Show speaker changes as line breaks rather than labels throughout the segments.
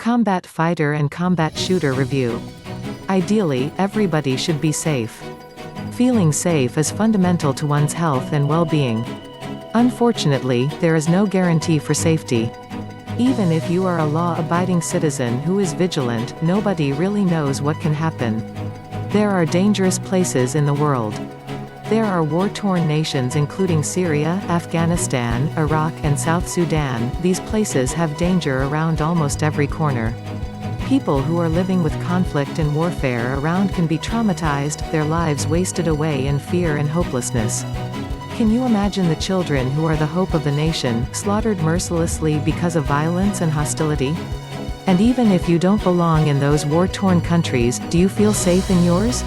Combat Fighter and Combat Shooter Review. Ideally, everybody should be safe. Feeling safe is fundamental to one's health and well-being. Unfortunately, there is no guarantee for safety. Even if you are a law-abiding citizen who is vigilant, nobody really knows what can happen. There are dangerous places in the world. There are war-torn nations including Syria, Afghanistan, Iraq and South Sudan. These places have danger around almost every corner. People who are living with conflict and warfare around can be traumatized, their lives wasted away in fear and hopelessness. Can you imagine the children who are the hope of the nation, slaughtered mercilessly because of violence and hostility? And even if you don't belong in those war-torn countries, do you feel safe in yours?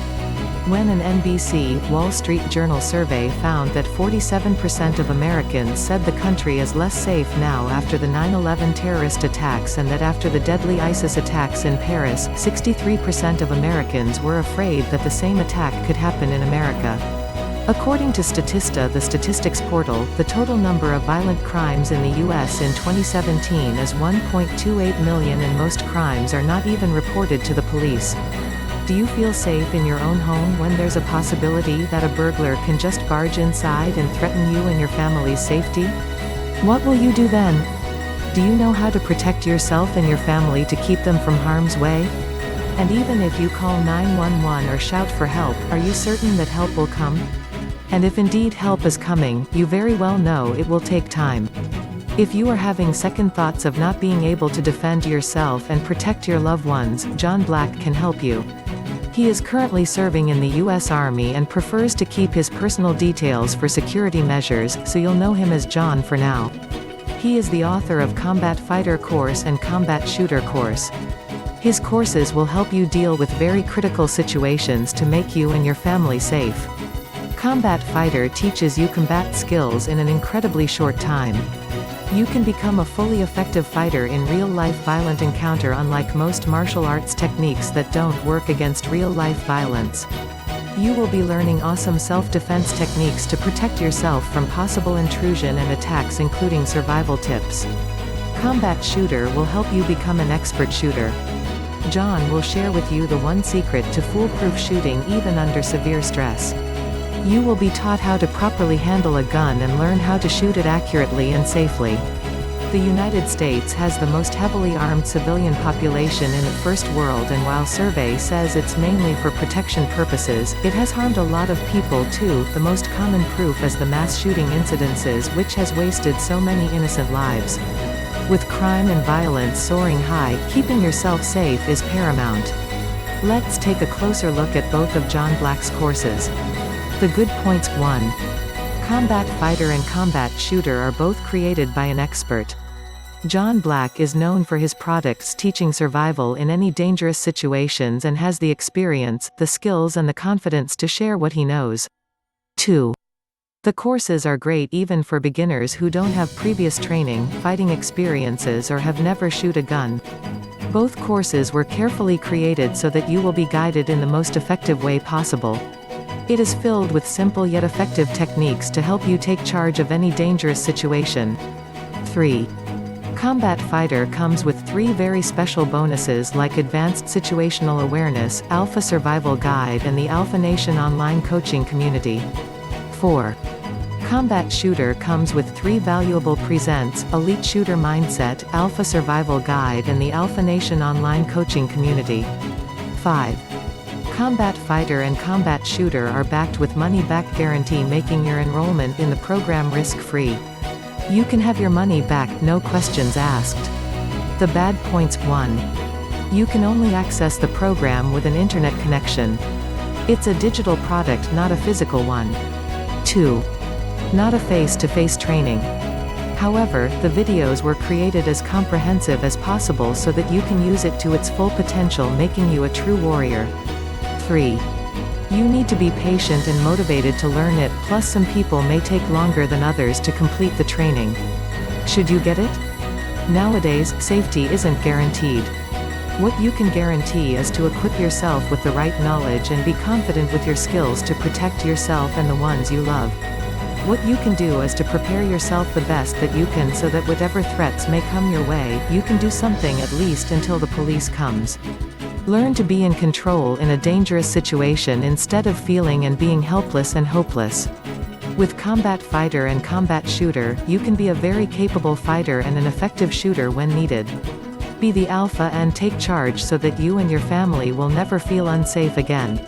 When an NBC, Wall Street Journal survey found that 47% of Americans said the country is less safe now after the 9/11 terrorist attacks and that after the deadly ISIS attacks in Paris, 63% of Americans were afraid that the same attack could happen in America. According to Statista, the statistics portal, the total number of violent crimes in the U.S. in 2017 is 1.28 million and most crimes are not even reported to the police. Do you feel safe in your own home when there's a possibility that a burglar can just barge inside and threaten you and your family's safety? What will you do then? Do you know how to protect yourself and your family to keep them from harm's way? And even if you call 911 or shout for help, are you certain that help will come? And if indeed help is coming, you very well know it will take time. If you are having second thoughts of not being able to defend yourself and protect your loved ones, John Black can help you. He is currently serving in the U.S. Army and prefers to keep his personal details for security measures, so you'll know him as John for now. He is the author of Combat Fighter Course and Combat Shooter Course. His courses will help you deal with very critical situations to make you and your family safe. Combat Fighter teaches you combat skills in an incredibly short time. You can become a fully effective fighter in real-life violent encounter, unlike most martial arts techniques that don't work against real-life violence. You will be learning awesome self-defense techniques to protect yourself from possible intrusion and attacks, including survival tips. Combat Shooter will help you become an expert shooter. John will share with you the one secret to foolproof shooting even under severe stress. You will be taught how to properly handle a gun and learn how to shoot it accurately and safely. The United States has the most heavily armed civilian population in the first world, and while survey says it's mainly for protection purposes, it has harmed a lot of people too. The most common proof is the mass shooting incidences, which has wasted so many innocent lives. With crime and violence soaring high, keeping yourself safe is paramount. Let's take a closer look at both of John Black's courses. The good points. 1. Combat Fighter and Combat Shooter are both created by an expert. John Black is known for his products teaching survival in any dangerous situations and has the experience, the skills and the confidence to share what he knows. 2. The courses are great even for beginners who don't have previous training, fighting experiences or have never shoot a gun. Both courses were carefully created so that you will be guided in the most effective way possible. It is filled with simple yet effective techniques to help you take charge of any dangerous situation. 3. Combat Fighter comes with 3 very special bonuses like Advanced Situational Awareness, Alpha Survival Guide and the Alpha Nation online coaching community. 4. Combat Shooter comes with 3 valuable presents, Elite Shooter Mindset, Alpha Survival Guide and the Alpha Nation online coaching community. 5. Combat Fighter and Combat Shooter are backed with money-back guarantee, making your enrollment in the program risk-free. You can have your money back, no questions asked. The bad points. 1. You can only access the program with an internet connection. It's a digital product, not a physical one. 2. Not a face-to-face training. However, the videos were created as comprehensive as possible so that you can use it to its full potential, making you a true warrior. 3. You need to be patient and motivated to learn it, plus some people may take longer than others to complete the training. Should you get it? Nowadays, safety isn't guaranteed. What you can guarantee is to equip yourself with the right knowledge and be confident with your skills to protect yourself and the ones you love. What you can do is to prepare yourself the best that you can so that whatever threats may come your way, you can do something at least until the police comes. Learn to be in control in a dangerous situation instead of feeling and being helpless and hopeless. With Combat Fighter and Combat Shooter, you can be a very capable fighter and an effective shooter when needed. Be the alpha and take charge so that you and your family will never feel unsafe again.